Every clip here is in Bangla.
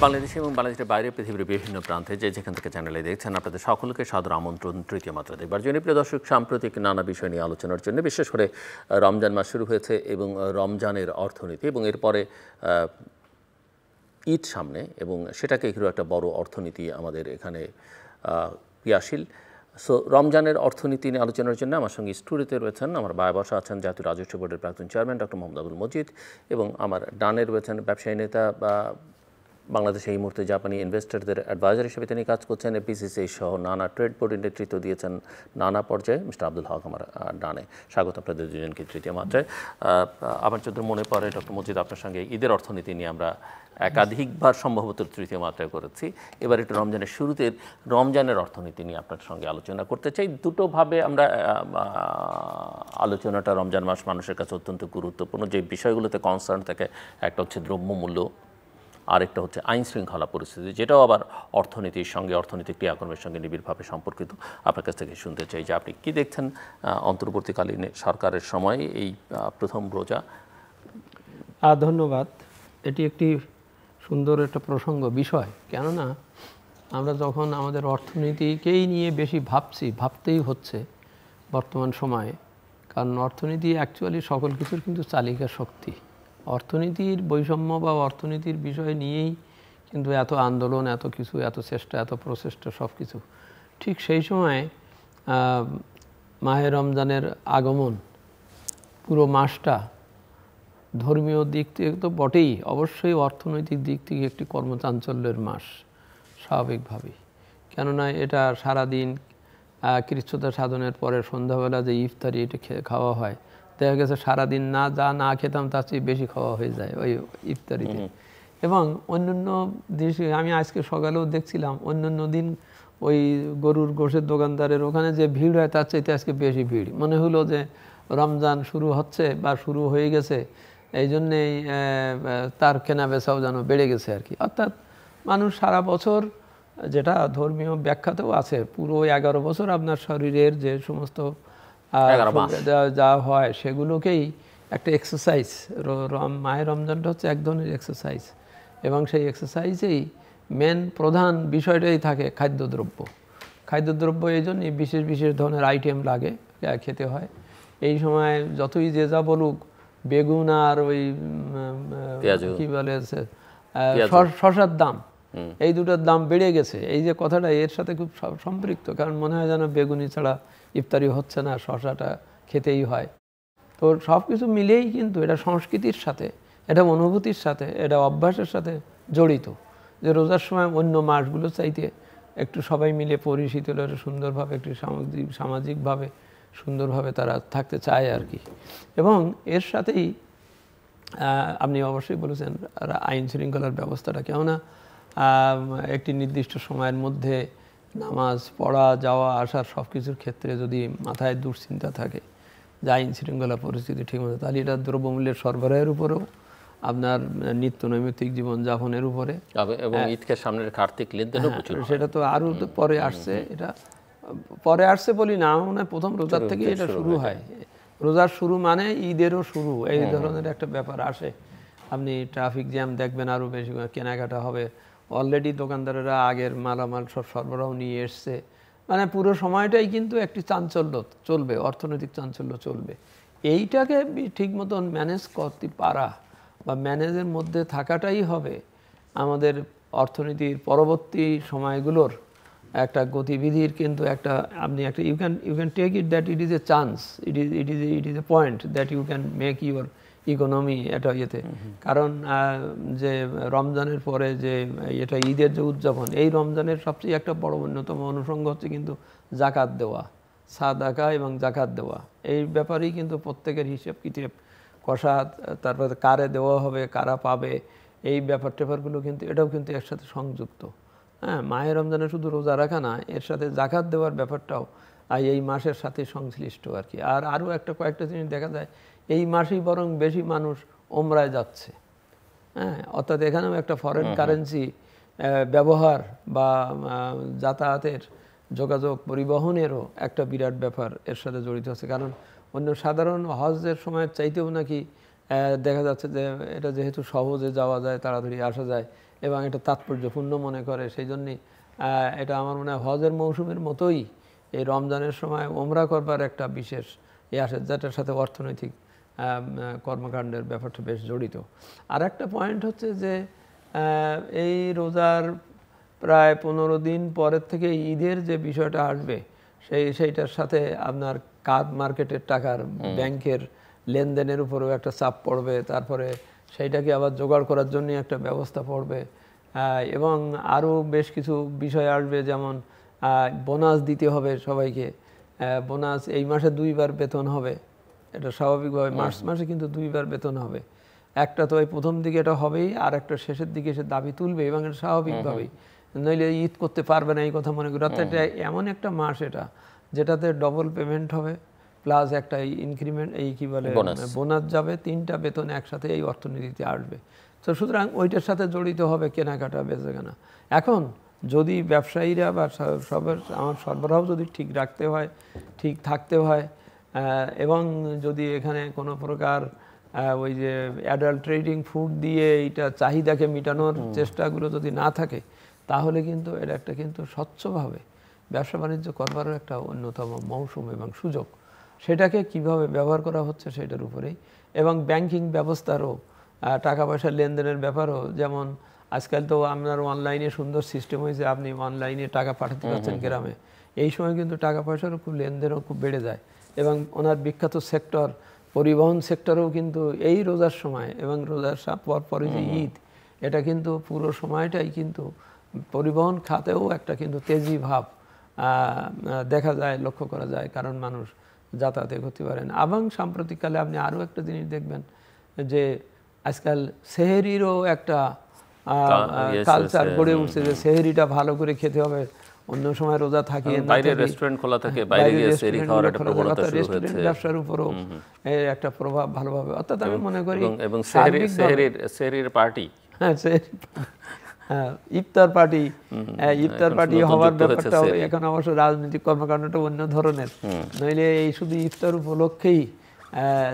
বাংলাদেশে এবং বাংলাদেশের বাইরে পৃথিবীর বিভিন্ন প্রান্তে যেখান থেকে চ্যানেলে দেখছেন আপনাদের সকলকে সাদর আমন্ত্রণ তৃতীয় মাত্রা দেখবার জন্য। প্রিয় দর্শক, সাম্প্রতিক নানা বিষয় নিয়ে আলোচনার জন্য, বিশেষ করে রমজান মাস শুরু হয়েছে এবং রমজানের অর্থনীতি এবং এরপরে ঈদ সামনে এবং সেটাকে ঘিরে একটা বড় অর্থনীতি আমাদের এখানে ক্রিয়াশীল। সো রমজানের অর্থনীতি নিয়ে আলোচনার জন্য আমার সঙ্গে স্টুডিওতে রয়েছেন আমার ভাই বসা আছেন জাতীয় রাজস্ব বোর্ডের প্রাক্তন চেয়ারম্যান ডক্টর মোহাম্মদ আবুল মজিদ, এবং আমার ডানে রয়েছেন ব্যবসায়ী নেতা বা বাংলাদেশে এই মুহূর্তে জাপানি ইনভেস্টরদের অ্যাডভাইজার হিসেবে তিনি কাজ করছেন, এপিসিসি সহ নানা ট্রেড বোর্ডের নেতৃত্ব দিয়েছেন নানা পর্যায়ে মিস্টার আব্দুল হক আমার ডানে। স্বাগত আপনাদের দুজনকে তৃতীয় মাত্রায়। আমার যদি মনে পড়ে ডক্টর মজিদ, আপনার সঙ্গে ঈদের অর্থনীতি নিয়ে আমরা একাধিকবার সম্ভবত তৃতীয় মাত্রায় করেছি। এবার একটু রমজানের শুরুতে রমজানের অর্থনীতি নিয়ে আপনার সঙ্গে আলোচনা করতে চাই। দুটোভাবে আমরা আলোচনাটা, রমজান মাস মানুষের কাছে অত্যন্ত গুরুত্বপূর্ণ। যে বিষয়গুলোতে কনসার্ন থাকে, একটা হচ্ছে দ্রব্যমূল্য, আরেকটা হচ্ছে আইন শৃঙ্খলা পরিস্থিতি, যেটাও আবার অর্থনীতির সঙ্গে, অর্থনৈতিক ক্রিয়াকর্মের সঙ্গে নিবিড়ভাবে সম্পর্কিত। আপনার কাছ থেকে শুনতে চাই যে আপনি কী দেখছেন অন্তর্বর্তীকালীন সরকারের সময় এই প্রথম রোজা। ধন্যবাদ। এটি একটি সুন্দর একটা প্রসঙ্গ বিষয়, কেননা আমরা যখন আমাদের অর্থনীতিকেই নিয়ে বেশি ভাবতেই হচ্ছে বর্তমান সময়ে, কারণ অর্থনীতি অ্যাকচুয়ালি সকল কিছুর কিন্তু চালিকা শক্তি। অর্থনীতির বৈষম্য বা অর্থনীতির বিষয় নিয়েই কিন্তু এত আন্দোলন, এত কিছু, এত চেষ্টা, এত প্রচেষ্টা, সব কিছু। ঠিক সেই সময় মাহে রমজানের আগমন, পুরো মাসটা ধর্মীয় দিক থেকে তো বটেই, অবশ্যই অর্থনৈতিক দিক থেকে একটি কর্মচাঞ্চল্যের মাস স্বাভাবিকভাবেই। কেননা এটা সারাদিন কৃচ্ছ্রতা সাধনের পরে সন্ধ্যাবেলা যে ইফতারি এটা খাওয়া হয়, দেখা গেছে সারাদিন না খেতাম তার চেয়ে বেশি খাওয়া হয়ে যায় ওই ইফতারিতে। এবং অন্যান্য দেশে আমি আজকে সকালেও দেখছিলাম, অন্যান্য দিন ওই গরুর গোশের দোকানদারের ওখানে যে ভিড় হয় তার চাইতে আজকে বেশি ভিড়। মনে হলো যে রমজান শুরু হচ্ছে বা শুরু হয়ে গেছে, এই জন্যেই তার কেনা বেচাও যেন বেড়ে গেছে আর কি। অর্থাৎ মানুষ সারা বছর, যেটা ধর্মীয় ব্যাখ্যাতেও আছে, পুরো 11 বছর আপনার শরীরের যে সমস্ত যা হয় সেগুলোকেই একটা এক্সারসাইজ, মাহে রমজানটা হচ্ছে এক ধরনের এক্সারসাইজ, এবং সেই এক্সারসাইজেই মেন প্রধান বিষয়টাই থাকে খাদ্যদ্রব্য। এই জন্যই বিশেষ বিশেষ ধরনের আইটেম লাগে, খেতে হয়। এই সময় যতই যে যা বলুক, বেগুন আর ওই কি বলে শসার দাম, এই দুটোর দাম বেড়ে গেছে। এই যে কথাটা এর সাথে খুব সম্পৃক্ত, কারণ মনে হয় যেন বেগুনি ছাড়া ইফতারি হচ্ছে না, শসাটা খেতেই হয়। তো সব কিছু মিলেই কিন্তু এটা সংস্কৃতির সাথে, এটা অনুভূতির সাথে, এটা অভ্যাসের সাথে জড়িত, যে রোজার সময় অন্য মাসগুলো চাইতে একটু সবাই মিলে পরিশীতলের সুন্দরভাবে, একটু সামাজিকভাবে সুন্দরভাবে তারা থাকতে চায় আর কি। এবং এর সাথেই আপনি অবশ্যই বলেছেন আইন শৃঙ্খলার ব্যবস্থাটা, কেননা একটি নির্দিষ্ট সময়ের মধ্যে নামাজ পড়া, যাওয়া আসার সব কিছুর ক্ষেত্রে যদি মাথায় দুশ্চিন্তা থাকে যে আইন শৃঙ্খলা পরিস্থিতি ঠিক মতো, তাহলে এটা দ্রব্যমূল্যের সরবরাহের উপরেও, আপনার নিত্য নৈমিত্তিক জীবনযাপনের উপরে, এবং ঈদকে সামনের আর্থিক লেনদেনও সেটা তো আরও পরে আসছে। এটা পরে আসছে বলি না, মনে হয় প্রথম রোজার থেকে এটা শুরু হয়। রোজার শুরু মানে ঈদেরও শুরু, এই ধরনের একটা ব্যাপার আসে। আপনি ট্রাফিক জ্যাম দেখবেন, আরও বেশি কেনাকাটা হবে, অলরেডি দোকানদারেরা আগের মালামাল সব সরবরাহ নিয়ে এসছে। মানে পুরো সময়টাই কিন্তু একটি চাঞ্চল্য চলবে, অর্থনৈতিক চাঞ্চল্য চলবে। এইটাকে ঠিক মতন ম্যানেজ করতে পারা বা ম্যানেজের মধ্যে থাকাটাই হবে আমাদের অর্থনীতির পরবর্তী সময়গুলোর একটা গতিবিধির কিন্তু একটা, আপনি একটা you can take it that it is a chance, it is a point that you can make your economy এটা ইয়েতে। কারণ যে রমজানের পরে যে এটা ঈদের যে উদযাপন, এই রমজানের সবচেয়ে একটা বড় অন্যতম অনুষঙ্গ হচ্ছে কিন্তু জাকাত দেওয়া, সাদাকা এবং জাকাত দেওয়া। এই ব্যাপারেই কিন্তু প্রত্যেকের হিসেব কিতাব কষা, তারপরে কারে দেওয়া হবে, কারা পাবে, এই ব্যাপারগুলো কিন্তু এটাও কিন্তু এর সাথে সংযুক্ত। হ্যাঁ, মাহে রমজানে শুধু রোজা রাখা না, এর সাথে জাকাত দেওয়ার ব্যাপারটাও এই মাসের সাথে সংশ্লিষ্ট আর কি। আর আরও কয়েকটা জিনিস দেখা যায়, এই মাসেই বরং বেশি মানুষ ওমরায় যাচ্ছে। হ্যাঁ, অর্থাৎ এখানেও একটা ফরেন কারেন্সি ব্যবহার বা যাতায়াতের, যোগাযোগ, পরিবহনেরও একটা বিরাট ব্যাপার এর সাথে জড়িত আছে। কারণ অন্য সাধারণ হজের সময়ের চাইতেও নাকি দেখা যাচ্ছে যে এটা যেহেতু সহজে যাওয়া যায়, তাড়াতাড়ি আসা যায়, এবং এটা তাৎপর্যপূর্ণ মনে করে। সেই জন্যই এটা আমার মনে হয় হজের মৌসুমের মতোই এই রমজানের সময় ওমরা করবার একটা বিশেষ আসে, যেটার সাথে অর্থনৈতিক কর্মকাণ্ডের ব্যাপারটা বেশ জড়িত। আর একটা পয়েন্ট হচ্ছে যে এই রোজার প্রায় 15 দিন পরের থেকে ঈদের যে বিষয়টা আসবে সেইটার সাথে আপনার কার্ড মার্কেটের টাকার ব্যাংকের লেনদেনের উপরেও একটা চাপ পড়বে। তারপরে সেইটাকে আবার জোগাড় করার জন্য একটা ব্যবস্থা পড়বে, এবং আরও বেশ কিছু বিষয় আসবে, যেমন বোনাস দিতে হবে সবাইকে। বোনাস এই মাসে 2 বার বেতন হবে, এটা স্বাভাবিকভাবে মার্চ মাসে কিন্তু 2 বার বেতন হবে। একটা তো এই প্রথম দিকে এটা হবেই, আর একটা শেষের দিকে সে দাবি তুলবে, এবং এটা স্বাভাবিকভাবেই, নইলে ঈদ করতে পারবে না এই কথা মনে করি। অর্থাৎ এটা এমন একটা মাস এটা যেটাতে ডবল পেমেন্ট হবে, প্লাস একটা ইনক্রিমেন্ট, এই কি বলে বোনাস যাবে, 3টা বেতন একসাথে এই অর্থনীতিতে আসবে। তো সুতরাং ওইটার সাথে জড়িত হবে কেনাকাটা, বেচাকেনা। এখন যদি ব্যবসায়ীরা বা আমার সরবরাহ যদি ঠিক রাখতে হয়, ঠিক থাকতে হয়, এবং যদি এখানে কোনো প্রকার ওই যে অ্যাডাল্টারেটিং ফুড দিয়ে এইটা চাহিদাকে মেটানোর চেষ্টাগুলো যদি না থাকে, তাহলে কিন্তু এটা একটা কিন্তু স্বচ্ছভাবে ব্যবসা বাণিজ্য করবারও একটা অন্যতম মৌসুম এবং সুযোগ। সেটাকে কিভাবে ব্যবহার করা হচ্ছে সেটার উপরেই, এবং ব্যাংকিং ব্যবস্থারও টাকা পয়সার লেনদেনের ব্যাপারও, যেমন আজকাল তো আপনার অনলাইনে সুন্দর সিস্টেম হয়েছে, আপনি অনলাইনে টাকা পাঠাতে পারছেন গ্রামে। এই সময় কিন্তু টাকা পয়সারও খুব লেনদেনও খুব বেড়ে যায়। এবং ওনার বিখ্যাত সেক্টর পরিবহন সেক্টরেও কিন্তু এই রোজার সময় এবং রোজার পরে যে ঈদ, এটা কিন্তু পুরো সময়টাই কিন্তু পরিবহন খাতেও একটা কিন্তু তেজি ভাব দেখা যায়, লক্ষ্য করা যায়, কারণ মানুষ যাতায়াতে করতে পারেন। এবং সাম্প্রতিককালে আপনি আরও একটা জিনিস দেখবেন যে আজকাল সেহেরিরও একটা কালচার গড়ে উঠছে, যে সেহেরিটা ভালো করে খেতে হবে, অন্য সময় রোজা থাকে রেস্টুরেন্ট খোলা থাকে, বাইরে গিয়ে সেহরি খাওয়ার একটা প্রবণতা শুরু হয়েছে, ব্যবসার উপরও এর একটা প্রভাব ভালোভাবে। অর্থাৎ আমি মনে করি এবং সেহরির পার্টি, ইফতার পার্টি, ইফতার পার্টি হওয়ার ব্যাপারটা এখন অবশ্য রাজনৈতিক কর্মকাণ্ডটা অন্য ধরনের, নইলে এই শুধু ইফতার উপলক্ষেই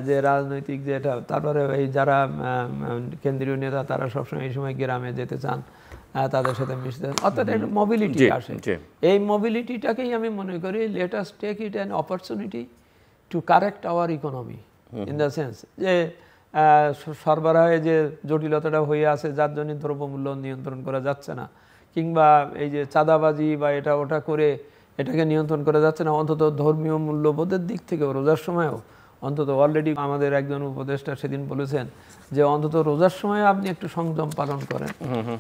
যে রাজনৈতিক যেটা, তারপরে এই যারা কেন্দ্রীয় নেতা তারা সবসময় এই সময় গ্রামে যেতে চান, তাদের সাথে মিশতে চান, অর্থাৎ একটা মোবিলিটি আসে। এই মোবিলিটিটাকেই আমি মনে করি let us take it an opportunity to correct our economy, in the sense যে সরবরাহে যে জটিলতাটা হয়ে আছে, যার জন্য দ্রব্যমূল্য নিয়ন্ত্রণ করা যাচ্ছে না, কিংবা এই যে চাঁদাবাজি বা এটা ওটা করে এটাকে নিয়ন্ত্রণ করা যাচ্ছে না, অন্তত ধর্মীয় মূল্যবোধের দিক থেকেও রোজার সময়ও অন্তত অলরেডি আমাদের একজন উপদেষ্টা সেদিন বলেছেন যে অন্তত রোজার সময় আপনি একটু সংযম পালন করেন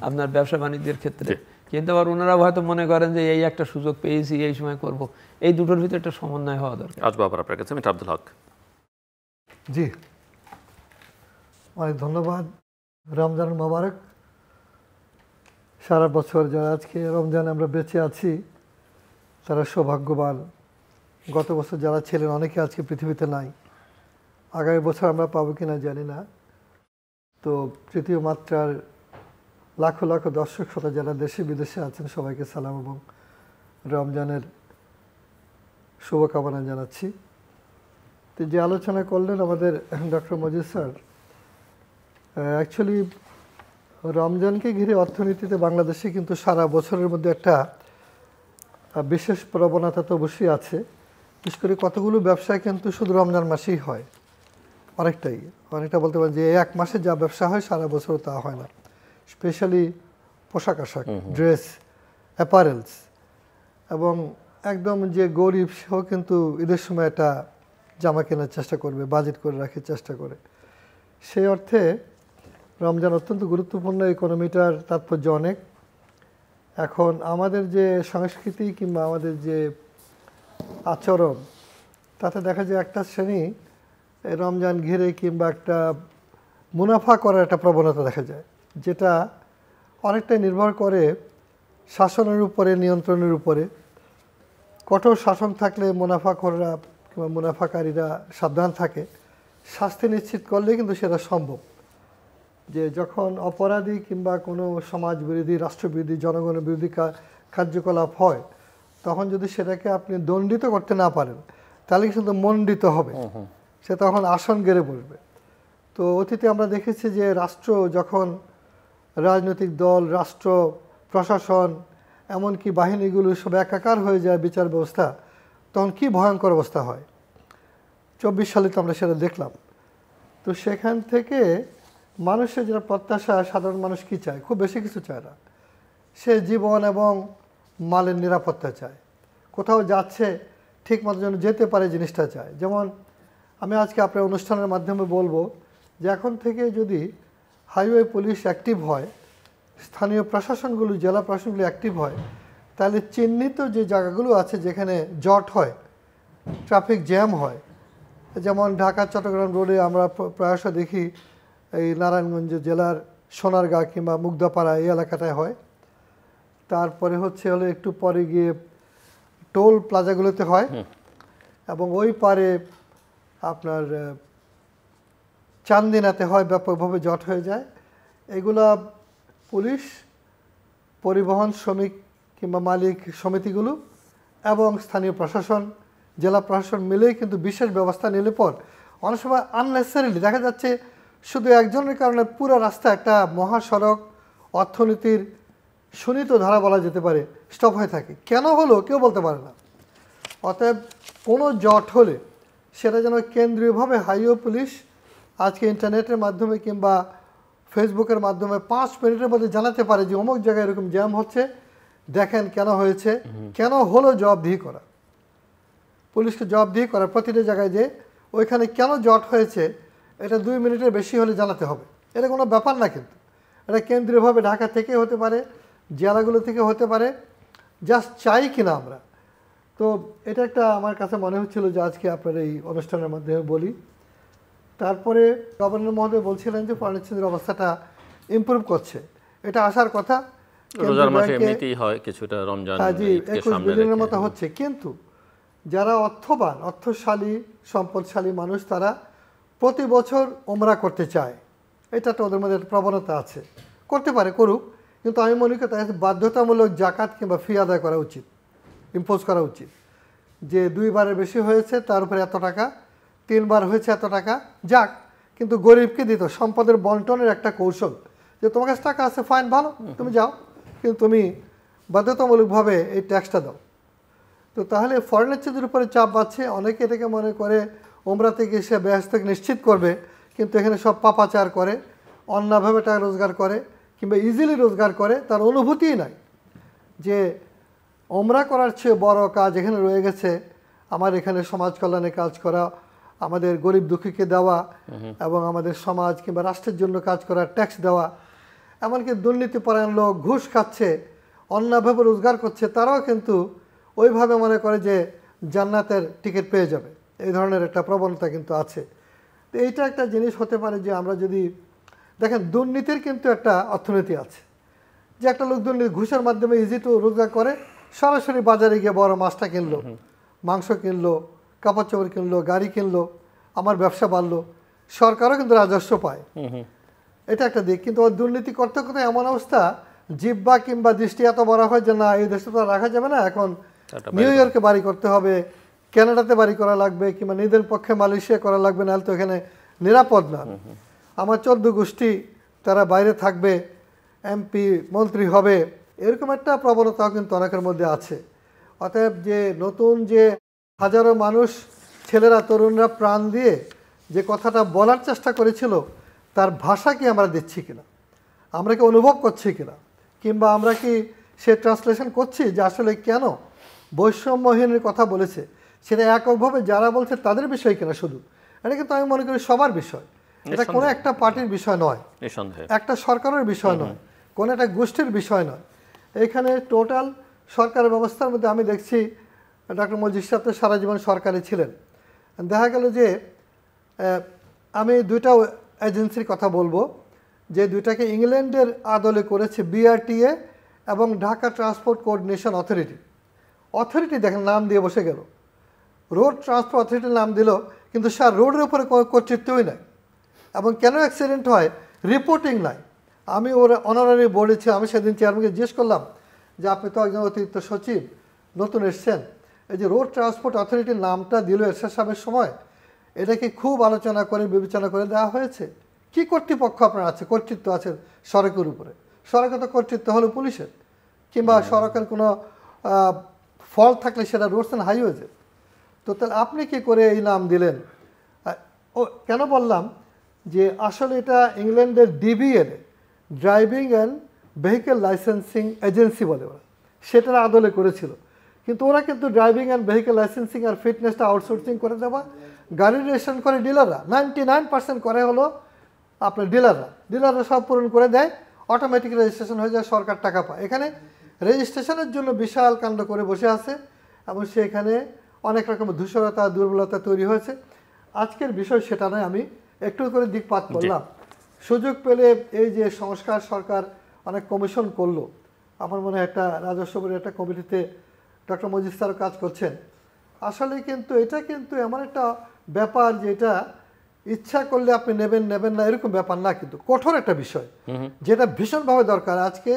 আপনার ব্যবসা বাণিজ্যের ক্ষেত্রে। কিন্তু আবার ওনারা হয়তো মনে করেন যে এই একটা সুযোগ পেয়েছি, এই সময় করব। এই দুটোর ভিতরে একটা সমন্বয় হওয়া দরকার। আসবো আবার আপনার কাছে, মিস্টার আব্দুল হক। জি, অনেক ধন্যবাদ। রমজান মোবারক। সারা বছর যারা আজকে রমজানে আমরা বেঁচে আছি তারা সৌভাগ্যবান। গত বছর যারা ছিলেন অনেকে আজকে পৃথিবীতে নাই, আগামী বছর আমরা পাবো কিনা জানি না। তো তৃতীয় মাত্রার লাখো লাখো দর্শক শ্রোতা যারা দেশে বিদেশে আছেন সবাইকে সালাম এবং রমজানের শুভকামনা জানাচ্ছি। তো যে আলোচনা করলেন আমাদের ডক্টর মজিদ স্যার, অ্যাকচুয়ালি রমজানকে ঘিরে অর্থনীতিতে বাংলাদেশে কিন্তু সারা বছরের মধ্যে একটা বিশেষ প্রবণতা তো অবশ্যই আছে। বিশেষ করে কতগুলো ব্যবসায় কিন্তু শুধু রমজান মাসেই হয়, অনেকটা বলতে পারেন যে এক মাসে যা ব্যবসা হয় সারা বছর তা হয় না। স্পেশালি পোশাক আশাক, ড্রেস, অ্যাপারেলস, এবং একদম যে গরিব সেও কিন্তু ঈদের সময় একটা জামা কেনার চেষ্টা করবে, বাজেট করে রাখার চেষ্টা করে। সেই অর্থে রমজান অত্যন্ত গুরুত্বপূর্ণ, ইকোনমিটার তাৎপর্য অনেক। এখন আমাদের যে সংস্কৃতি কিংবা আমাদের যে আচরণ, তাতে দেখা যায় একটা শ্রেণী রমজান ঘিরে কিংবা একটা মুনাফা করার একটা প্রবণতা দেখা যায়, যেটা অনেকটাই নির্ভর করে শাসনের উপরে, নিয়ন্ত্রণের উপরে। কঠোর শাসন থাকলে মুনাফাখোররা কিংবা মুনাফাকারীরা সাবধান থাকে, শাস্তি নিশ্চিত করলে কিন্তু সেটা সম্ভব। যে যখন অপরাধী কিংবা কোনো সমাজ বিরোধী, রাষ্ট্রবিরোধী, জনগণের বিরোধী কার্যকলাপ হয়, তখন যদি সেটাকে আপনি দণ্ডিত করতে না পারেন তাহলে কিন্তু মণ্ডিত হবে, সে তখন আসন গেড়ে বসবে। তো অতীতে আমরা দেখেছি যে রাষ্ট্র যখন রাজনৈতিক দল, রাষ্ট্র, প্রশাসন, এমনকি বাহিনীগুলো সব একাকার হয়ে যায় বিচার ব্যবস্থা, তখন কি ভয়ঙ্কর অবস্থা হয়। 24 সালে তো আমরা সেটা দেখলাম। তো সেখান থেকে মানুষের যেটা প্রত্যাশা, সাধারণ মানুষ কি চায়, খুব বেশি কিছু চায় না। সে জীবন এবং মালের নিরাপত্তা চায়, কোথাও যাচ্ছে ঠিক মতো যেন যেতে পারে জিনিসটা চায়। যেমন আমি আজকে আপনার অনুষ্ঠানের মাধ্যমে বলবো যে এখন থেকে যদি হাইওয়ে পুলিশ অ্যাক্টিভ হয়, স্থানীয় প্রশাসনগুলো, জেলা প্রশাসনগুলো অ্যাক্টিভ হয়, তাহলে চিহ্নিত যে জায়গাগুলো আছে যেখানে জট হয়, ট্রাফিক জ্যাম হয়, যেমন ঢাকা চট্টগ্রাম রোডে আমরা প্রায়শ দেখি এই নারায়ণগঞ্জ জেলার সোনারগাঁ কিংবা মুগদাপাড়া এই এলাকাটায় হয়। তারপরে হলো একটু পরে গিয়ে টোল প্লাজাগুলোতে হয়, এবং ওই পারে আপনার চান্দিনাতে হয়, ব্যাপকভাবে জট হয়ে যায়। এগুলা পুলিশ, পরিবহন শ্রমিক কিংবা মালিক সমিতিগুলো এবং স্থানীয় প্রশাসন, জেলা প্রশাসন মিলেই কিন্তু বিশেষ ব্যবস্থা নিলে পর অনেক সময় আননেসেসারিলি দেখা যাচ্ছে শুধু একজনের কারণে পুরো রাস্তা, একটা মহাসড়ক, অর্থনীতির সুনিত ধারা বলা যেতে পারে, স্টপ হয়ে থাকে। কেন হলো কেউ বলতে পারে না। অতএব কোনো জট হলে সেটা যেন কেন্দ্রীয়ভাবে হাইওয়ে পুলিশ আজকে ইন্টারনেটের মাধ্যমে কিংবা ফেসবুকের মাধ্যমে 5 মিনিটের মধ্যে জানাতে পারে যে অমুক জায়গায় এরকম জ্যাম হচ্ছে, দেখেন কেন হয়েছে, কেন হলো, জবাবদিহি করা, পুলিশকে জবাবদিহি করা প্রতিটা জায়গায় যে ওইখানে কেন জট হয়েছে এটা 2 মিনিটের বেশি হলে জানাতে হবে। এটা কোনো ব্যাপার না, কিন্তু এটা কেন্দ্রীয়ভাবে ঢাকা থেকে হতে পারে, জেলাগুলো থেকে হতে পারে, জাস্ট চাই কিনা আমরা। তো এটা একটা আমার কাছে মনে হচ্ছিল যে আজকে আপনার এই অনুষ্ঠানের মাধ্যমে বলি। তারপরে গভর্নর মহোদয় বলছিলেন যে ফরেনসিকের অবস্থাটা ইমপ্রুভ করছে, এটা আসার কথা। রোজার মাসে এমনিতেই হয় কিছুটা, রমজান 21 বিলিয়নের মতো হচ্ছে, কিন্তু যারা অর্থবান, অর্থশালী, সম্পদশালী মানুষ তারা প্রতি বছর ওমরা করতে চায়, এটা তো ওদের মধ্যে একটা প্রবণতা আছে, করতে পারে, করুক, কিন্তু আমি মনে করি তাদের বাধ্যতামূলক জাকাত কিংবা ফি আদায় করা উচিত, ইম্পোজ করা উচিত। যে 2 বারের বেশি হয়েছে তার উপরে এত টাকা, 3 বার হয়েছে এত টাকা, যাক, কিন্তু গরিবকে দিত। সম্পদের বন্টনের একটা কৌশল, যে তোমার কাছে টাকা আছে, ফাইন, ভালো, তুমি যাও, কিন্তু তুমি বাধ্যতামূলকভাবে এই ট্যাক্সটা দাও। তো তাহলে ফরেনারদের উপরে চাপ বাড়ছে। অনেকে এটাকে মনে করে ওমরা থেকে সে বেহেশত নিশ্চিত করবে, কিন্তু এখানে সব পাপাচার করে, অন্যভাবে টাকা রোজগার করে কিংবা ইজিলি রোজগার করে, তার অনুভূতিই নাই যে ওমরা করার চেয়ে বড় কাজ এখানে রয়ে গেছে। আমার এখানে সমাজ কল্যাণে কাজ করা, আমাদের গরিব দুঃখীকে দেওয়া, এবং আমাদের সমাজ কিংবা রাষ্ট্রের জন্য কাজ করা, ট্যাক্স দেওয়া। এমনকি দুর্নীতিপরায়ণ লোক ঘুষ খাচ্ছে, অন্যভাবে রোজগার করছে, তারাও কিন্তু ওইভাবে মনে করে যে জান্নাতের টিকিট পেয়ে যাবে। এই ধরনের একটা প্রবণতা কিন্তু আছে। তো এইটা একটা জিনিস হতে পারে যে আমরা যদি দেখেন, দুর্নীতির কিন্তু একটা অর্থনীতি আছে, যে একটা লোক দুর্নীতি ঘুষের মাধ্যমে ইজি টু রোজগার করে, সরাসরি বাজারে গিয়ে বড় মাছটা কিনলো, মাংস কিনলো, কাপড় চোপড় কিনলো, গাড়ি কিনলো, আমার ব্যবসা বাড়লো, সরকারও কিন্তু রাজস্ব পায়, এটা একটা দিক। কিন্তু দুর্নীতি করতে করতে এমন অবস্থা, জিব্বা কিংবা দৃষ্টি এত বড় হয় যে না, এই দেশে তো রাখা যাবে না, এখন নিউ ইয়র্কে বাড়ি করতে হবে, কানাডাতে বাড়ি করা লাগবে, কিংবা নিজের পক্ষে মালয়েশিয়া করা লাগবে, নাহলে তো এখানে নিরাপদ না। আমার 14 গোষ্ঠী তারা বাইরে থাকবে, এমপি মন্ত্রী হবে, এরকম একটা প্রবণতাও কিন্তু অনেকের মধ্যে আছে। অতএব যে নতুন যে হাজারো মানুষ, ছেলেরা, তরুণরা প্রাণ দিয়ে যে কথাটা বলার চেষ্টা করেছিল, তার ভাষা কি আমরা দিচ্ছি কিনা, আমরা কি অনুভব করছি কিনা, কিংবা আমরা কি সে ট্রান্সলেশন করছি যে আসলে কেন বৈষম্যহীনের কথা বলেছে, সেটা এককভাবে যারা বলছে তাদের বিষয় কিনা শুধু। এটা কিন্তু আমি মনে করি সবার বিষয়, এটা কোনো একটা পার্টির বিষয় নয়, একটা সরকারের বিষয় নয়, কোনো একটা গোষ্ঠীর বিষয় নয়। এখানে টোটাল সরকারের ব্যবস্থার মধ্যে আমি দেখছি ডক্টর মজিদ সাহেব তো সারা জীবন সরকারে ছিলেন। দেখা গেল যে আমি 2টা এজেন্সির কথা বলবো, যে 2টাকে ইংল্যান্ডের আদলে করেছে, বিআরটিএ এবং ঢাকা ট্রান্সপোর্ট কোঅর্ডিনেশন অথরিটি দেখেন নাম দিয়ে বসে গেল, রোড ট্রান্সপোর্ট অথরিটির নাম দিল, কিন্তু স্যার রোডের উপরে কর্তৃত্বই নাই, এবং কেন অ্যাক্সিডেন্ট হয় রিপোর্টিং নাই। আমি ওর অনারারি বোর্ডে ছিল, আমি সেদিন চেয়ারম্যানকে জিজ্ঞেস করলাম যে আপনি তো একজন অতিরিক্ত সচিব, নতুন এসছেন, এই যে রোড ট্রান্সপোর্ট অথরিটির নামটা দিল এরশাদ সাহেবের সময়, এটাকে খুব আলোচনা করে বিবেচনা করে দেওয়া হয়েছে? কি কর্তৃপক্ষ আপনার আছে, কর্তৃত্ব আছে সড়কের উপরে? সরকার তো কর্তৃত্ব হলো পুলিশের, কিংবা সরকার কোনো ফল্ট থাকলে সেটা রোডস অ্যান্ড হাইওয়েজে। তো তাহলে আপনি কি করে এই নাম দিলেন? ও কেন বললাম যে আসলে এটা ইংল্যান্ডের DBL, driving and vehicle licensing agency বলে ওরা, সেটার আদলে করেছিল। কিন্তু ওরা কিন্তু ড্রাইভিং অ্যান্ড ভেহিকেল লাইসেন্সিং আর ফিটনেসটা আউটসোর্সিং করে দেওয়া, গাড়ির রেজিস্ট্রেশন করে ডিলাররা, 99% করে হলো আপনার ডিলাররা সব পূরণ করে দেয়, অটোমেটিক রেজিস্ট্রেশন হয়ে যায়, সরকার টাকা পায়। এখানে রেজিস্ট্রেশনের জন্য বিশাল কাণ্ড করে বসে আছে এবং সেখানে অনেক রকম ধূসরতা দুর্বলতা তৈরি হয়েছে। আজকের বিষয় সেটা নয়, আমি একটু করে দিকপাত করলাম। সুযোগ পেলে এই যে সংস্কার সরকার অনেক কমিশন করলো, আমার মনে হয় একটা রাজস্ব বোর্ডের একটা কমিটিতে ডক্টর মজিদ স্যারও কাজ করছেন। আসলে কিন্তু এটা কিন্তু এমন একটা ব্যাপার যে এটা ইচ্ছা করলে আপনি নেবেন না এরকম ব্যাপার না, কিন্তু কঠোর একটা বিষয় যেটা ভীষণভাবে দরকার। আজকে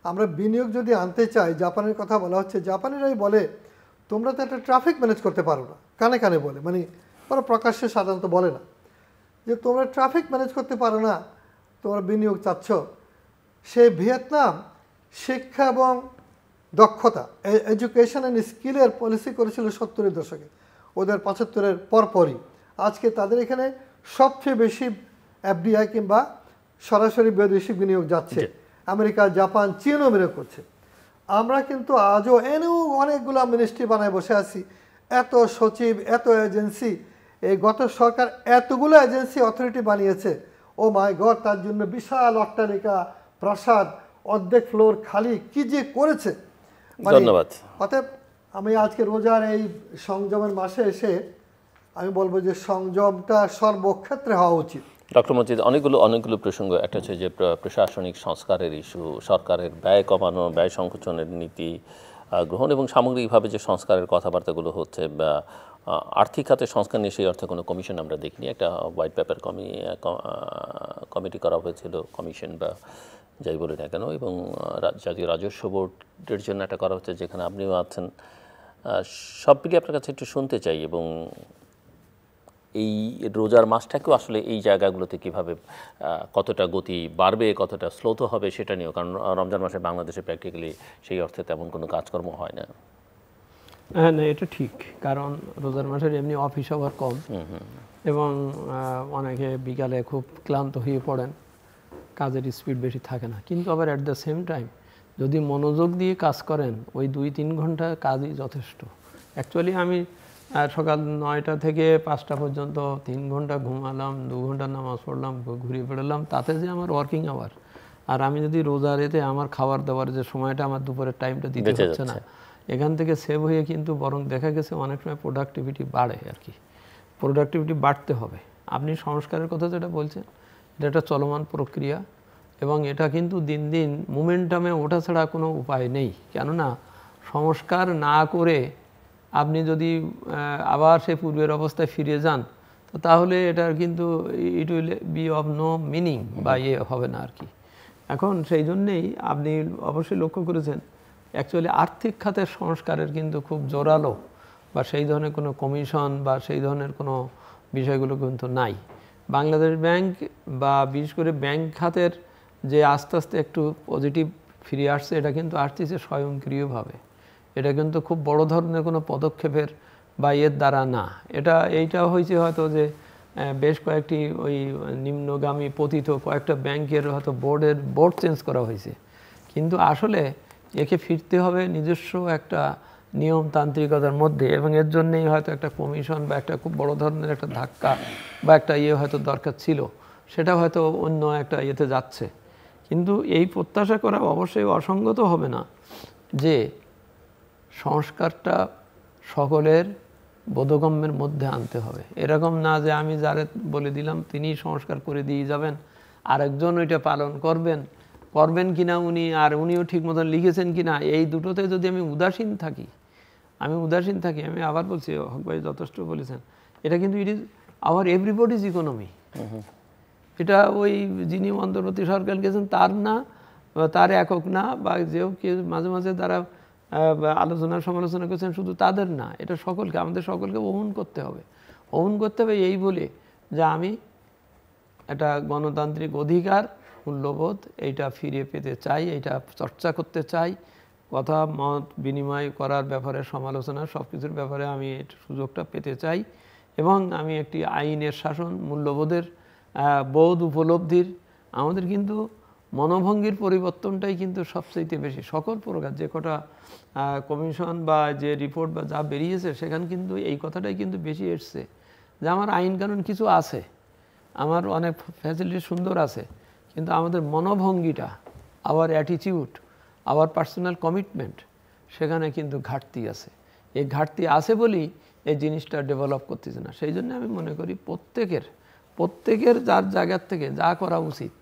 আমরা বিনিয়োগ যদি আনতে চাই, জাপানের কথা বলা হচ্ছে, জাপানিরাই বলে তোমরা তো একটা ট্রাফিক ম্যানেজ করতে পারো না, কানে কানে বলে, মানে ওরা প্রকাশ্যে সাধারণত বলে না যে তোমরা ট্রাফিক ম্যানেজ করতে পারো না, তোমরা বিনিয়োগ চাচ্ছ। সে ভিয়েতনাম শিক্ষা এবং দক্ষতা, এডুকেশন অ্যান্ড স্কিলের পলিসি করেছিল 70-এর দশকে, ওদের 75-এর পরপরই। আজকে তাদের এখানে সবচেয়ে বেশি এফডিআই কিংবা সরাসরি বৈদেশিক বিনিয়োগ যাচ্ছে। আমেরিকা, জাপান, চীনও বিনিয়োগ করছে। আমরা কিন্তু আজও এনেও অনেকগুলো মিনিস্ট্রি বানায় বসে আছি, এত সচিব, এত এজেন্সি। এই গত সরকার এতগুলো এজেন্সি অথরিটি বানিয়েছে, ও মাই গড, তার জন্য বিশাল অট্টালিকা, প্রাসাদ, অর্ধেক ফ্লোর খালি, কি যে করেছে। ধন্যবাদ। অতএব আমি আজকে রোজার এই সংযমের মাসে এসে আমি বলবো যে সংযমটা সর্বক্ষেত্রে হওয়া উচিত। ডক্টর মজিদ, অনেকগুলো প্রসঙ্গ, একটা হচ্ছে যে প্রশাসনিক সংস্কারের ইস্যু, সরকারের ব্যয় কমানো, ব্যয় সংকোচনের নীতি গ্রহণ এবং সামগ্রিকভাবে যে সংস্কারের কথাবার্তাগুলো হচ্ছে, বা আর্থিক খাতে সংস্কার নিয়ে সেই অর্থে কোনো কমিশন আমরা দেখিনি। একটা হোয়াইট পেপার কমিটি করা হয়েছিল, কমিশন বা যাই বলি না কেন, এবং জাতীয় রাজস্ব বোর্ডের জন্য একটা করা হচ্ছে, যেখানে আপনিও আছেন। সব মিলিয়ে আপনার কাছে একটু শুনতে চাই, এবং এই রোজার মাসটাকেও আসলে এই জায়গাগুলোতে কীভাবে কতটা গতি বাড়বে, কতটা স্লোত হবে সেটা নিয়েও, কারণ রমজান মাসে বাংলাদেশে প্র্যাকটিক্যালি সেই অর্থে তেমন কোনো কাজকর্ম হয় না। হ্যাঁ, না, এটা ঠিক, কারণ রোজার মাসের এমনি অফিস আওয়ার কম, এবং অনেকে বিকালে খুব ক্লান্ত হয়ে পড়েন, কাজের স্পিড বেশি থাকে না। কিন্তু আবার অ্যাট দ্য সেম টাইম যদি মনোযোগ দিয়ে কাজ করেন, ওই 2-3 ঘন্টা কাজই যথেষ্ট। অ্যাকচুয়ালি আমি সকাল 9টা থেকে 5টা পর্যন্ত 3 ঘন্টা ঘুমালাম, 2 ঘন্টা নামাজ পড়লাম, ঘুরিয়ে বেড়ালাম, তাতে যে আমার ওয়ার্কিং আওয়ার। আর আমি যদি রোজা রেতে আমার খাবার দাবার যে সময়টা আমার দুপুরের টাইমটা দিতে হচ্ছে না, এখান থেকে সেভ হয়ে কিন্তু বরং দেখা গেছে অনেক সময় প্রোডাক্টিভিটি বাড়ে আর কি। প্রোডাক্টিভিটি বাড়তে হবে। আপনি সংস্কারের কথা যেটা বলছেন, এটা একটা চলমান প্রক্রিয়া, এবং এটা কিন্তু দিন দিন মোমেন্টামে ওঠা ছাড়া কোনো উপায় নেই। কেননা সংস্কার না করে আপনি যদি আবার সে পূর্বের অবস্থায় ফিরে যান, তো তাহলে এটার কিন্তু it will be of no meaning, বা হবে না আর কি। এখন সেই জন্যেই আপনি অবশ্যই লক্ষ্য করেছেন, অ্যাকচুয়ালি আর্থিক খাতের সংস্কারের কিন্তু খুব জোরালো বা সেই ধরনের কোনো কমিশন বা সেই ধরনের কোনো বিষয়গুলো কিন্তু নাই। বাংলাদেশ ব্যাংক বা বিশেষ করে ব্যাংক খাতের যে আস্তে আস্তে একটু পজিটিভ ফিরে আসছে, এটা কিন্তু আসতেছে স্বয়ংক্রিয়ভাবে। এটা কিন্তু খুব বড় ধরনের কোনো পদক্ষেপের বা এর দ্বারা না। এইটা হয়েছে হয়তো যে বেশ কয়েকটি ওই নিম্নগামী পতিত কয়েকটা ব্যাংকের হয়তো বোর্ড চেঞ্জ করা হয়েছে, কিন্তু আসলে একে ফিরতে হবে নিজস্ব একটা নিয়মতান্ত্রিকতার মধ্যে, এবং এর জন্যেই হয়তো একটা কমিশন বা একটা খুব বড় ধরনের একটা ধাক্কা বা একটা হয়তো দরকার ছিল, সেটা হয়তো অন্য একটা ইয়েতে যাচ্ছে। কিন্তু এই প্রত্যাশা করা অবশ্যই অসঙ্গত হবে না যে সংস্কারটা সকলের বোধগম্যের মধ্যে আনতে হবে। এরকম না যে আমি যারে বলে দিলাম তিনি সংস্কার করে দিয়ে যাবেন, আরেকজন ওইটা পালন করবেন কিনা উনিও ঠিক মতন লিখেছেন কিনা, এই দুটোতে যদি আমি উদাসীন থাকি, আমি আবার বলছি, হক ভাই যথেষ্ট বলেছেন, এটা কিন্তু it is our everybody's economy. এটা ওই যিনি অন্তর্বর্তী সরকার গেছেন তার না, তার একক না, বা যেও কেউ মাঝে মাঝে তারা আলোচনা সমালোচনা করছেন, শুধু তাদের না, এটা সকলকে, আমাদের সকলকে ওহন করতে হবে এই বলে যে আমি একটা গণতান্ত্রিক অধিকার মূল্যবোধ এইটা ফিরে পেতে চাই, এইটা চর্চা করতে চাই, কথা মত বিনিময় করার ব্যাপারে, সমালোচনা সব কিছুর ব্যাপারে আমি সুযোগটা পেতে চাই। এবং আমি একটি আইনের শাসন, মূল্যবোধের বোধ উপলব্ধির, আমাদের কিন্তু মনোভঙ্গির পরিবর্তনটাই কিন্তু সবচেয়ে বেশি। সকল প্রকার যে কটা কমিশন বা যে রিপোর্ট বা যা বেরিয়েছে সেখানে কিন্তু এই কথাটাই কিন্তু বেশি এসছে যে আমার আইন কানুন কিছু আছে, আমার অনেক ফ্যাসিলিটি সুন্দর আছে, কিন্তু আমাদের মনোভঙ্গিটা, our attitude, our personal commitment, সেখানে কিন্তু ঘাটতি আছে। এই ঘাটতি আছে বলেই এই জিনিসটা ডেভেলপ করতেছে না। সেই জন্য আমি মনে করি প্রত্যেকের যার জায়গার থেকে যা করা উচিত,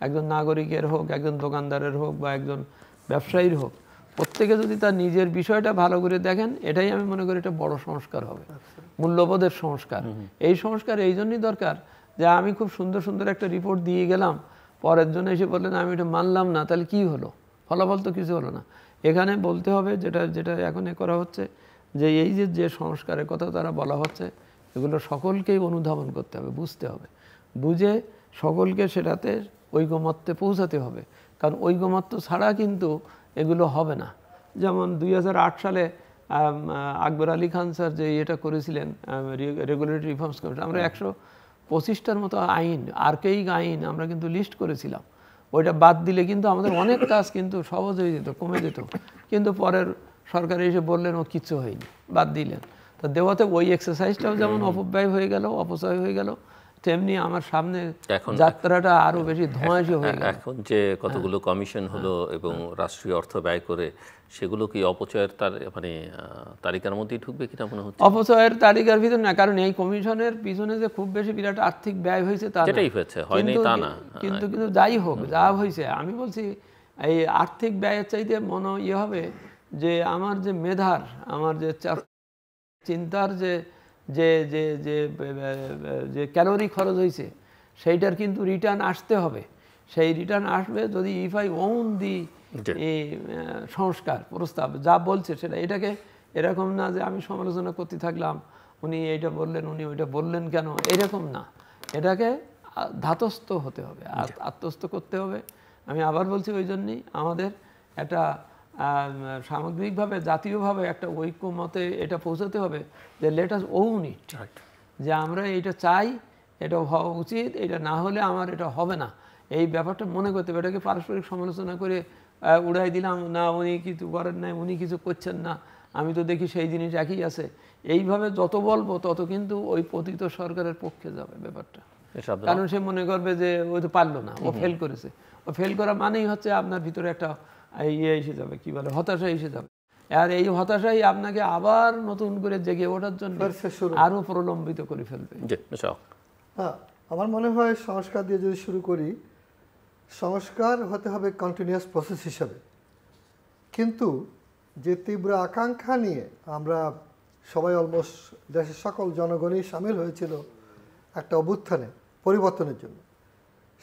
একজন নাগরিকের হোক, একজন দোকানদারের হোক বা একজন ব্যবসায়ীর হোক, প্রত্যেকে যদি তার নিজের বিষয়টা ভালো করে দেখেন, এটাই আমি মনে করি এটা বড় সংস্কার হবে, মূল্যবোধের সংস্কার। এই সংস্কার এই জন্যই দরকার যে আমি খুব সুন্দর সুন্দর একটা রিপোর্ট দিয়ে গেলাম, পরের জন্য এসে বললেন আমি এটা মানলাম না, তাহলে কি হলো? ফলাফল তো কিছু হলো না। এখানে বলতে হবে যেটা এখন করা হচ্ছে যে এই যে সংস্কারের কথা তারা বলা হচ্ছে, এগুলো সকলকেই অনুধাবন করতে হবে, বুঝতে হবে, বুঝে সকলকে সেটাতে ঐকমত্যে পৌঁছাতে হবে। কারণ ঐকমত্য ছাড়া কিন্তু এগুলো হবে না। যেমন 2008 সালে আকবর আলী খান স্যার যে এটা করেছিলেন রেগুলেটরি রিফর্মস কমিশন, আমরা 125টার মতো আইন, আর্কেইক আইন আমরা কিন্তু লিস্ট করেছিলাম। ওইটা বাদ দিলে কিন্তু আমাদের অনেক কাজ কিন্তু সহজ হয়ে যেত, কমে যেত। কিন্তু পরের সরকার এসে বললেন ও কিচ্ছু হয়নি, বাদ দিলেন। তো দেওয়াতে ওই এক্সারসাইজটাও যেমন অপব্যয় হয়ে গেল, অপচয় হয়ে গেল, তেমনি আমার সামনে যাত্রাটা আরো বেশি ধোঁয়াশি হয়ে গেল। এখন যে কতগুলো কমিশন হলো এবং রাষ্ট্রীয় অর্থ ব্যয় করে, সেগুলো কি অপচয়ের তালিকার মধ্যেই ঢুকবে কিনা মনে হচ্ছে? অপচয়ের তালিকার ভিতরে না, কারণ এই কমিশনের পিছনে যে খুব বেশি বিরাট আর্থিক ব্যয় হয়েছে তা সেটাই হয়েছে, হয়নি তা না। কিন্তু যাই হোক, যা হয়েছে, আমি বলছি এই আর্থিক ব্যয়ের চাইতে হবে যে আমার যে মেধার, আমার যে চিন্তার যে যে যে যে ক্যালোরি খরচ হয়েছে, সেইটার কিন্তু রিটার্ন আসতে হবে। সেই রিটার্ন আসবে যদি ইফ আই ওন দি সংস্কার প্রস্তাব যা বলছে সেটা, এটাকে এরকম না যে আমি সমালোচনা করতে থাকলাম, উনি এইটা বললেন, উনি ওইটা বললেন কেন, এরকম না। এটাকে ধাতস্থ হতে হবে, আত্মস্থ করতে হবে। আমি আবার বলছি, ওই জন্যই আমাদের একটা সামগ্রিকভাবে, জাতীয়ভাবে একটা ঐক্যমতে এটা পৌঁছাতে হবে যে লেট আস ওন ইট, যে আমরা এটা চাই, এটা হওয়া উচিত, এটা না হলে আমার এটা হবে না। এই ব্যাপারটা মনে করতে হবে। এটাকে পারস্পরিক সমালোচনা করে উড়াই দিলাম, না উনি কিছু করেন নাই, উনি কিছু করছেন না, আমি তো দেখি সেই জিনিস একই আছে, এইভাবে যত বলবো তত কিন্তু ওই পতিত সরকারের পক্ষে যাবে ব্যাপারটা। কারণ সে মনে করবে যে ওই তো পারলো না, ও ফেল করেছে। ও ফেল করা মানেই হচ্ছে আপনার ভিতরে একটা এসে যাবে, কি বলে, হতাশা এসে যাবে। আর এই হতাশাই আপনাকে আবার নতুন করে জেগে ওঠার জন্য আরো প্রলম্বিত করে ফেলবে। হ্যাঁ, আমার মনে হয় সংস্কার দিয়ে যদি শুরু করি, সংস্কার হতে হবে কন্টিনিউয়াস প্রসেস হিসাবে। কিন্তু যে তীব্র আকাঙ্ক্ষা নিয়ে আমরা সবাই, অলমোস্ট দেশের সকল জনগণই সামিল হয়েছিল একটা অভ্যুত্থানে, পরিবর্তনের জন্য,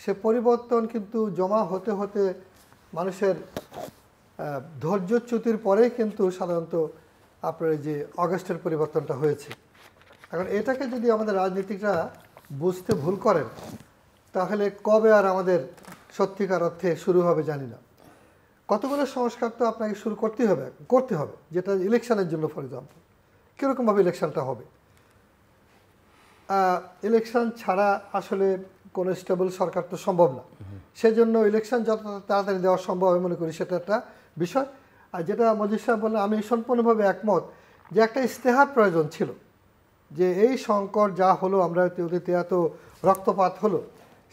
সে পরিবর্তন কিন্তু জমা হতে হতে মানুষের ধৈর্যচ্যুতির পরেই কিন্তু সাধারণত আপনার যে অগাস্টের পরিবর্তনটা হয়েছে। এখন এটাকে যদি আমাদের রাজনীতিকরা বুঝতে ভুল করেন, তাহলে কবে আর আমাদের সত্যিকার অর্থে শুরু হবে জানি না। কতগুলো সংস্কার তো আপনাকে শুরু করতে হবে, যেটা ইলেকশনের জন্য। ফর এক্সাম্পল, কীরকমভাবে ইলেকশনটা হবে? ইলেকশন ছাড়া আসলে কোনো স্টেবল সরকার তো সম্ভব না। সেজন্য ইলেকশন যত তাড়াতাড়ি দেওয়া সম্ভব আমি মনে করি সেটা একটা বিষয়। আর যেটা মজিদ সাহেব বললেন, আমি সম্পূর্ণভাবে একমত যে একটা ইস্তেহার প্রয়োজন ছিল, যে এই সংকট যা হলো, আমরা অতীতে এত রক্তপাত হলো,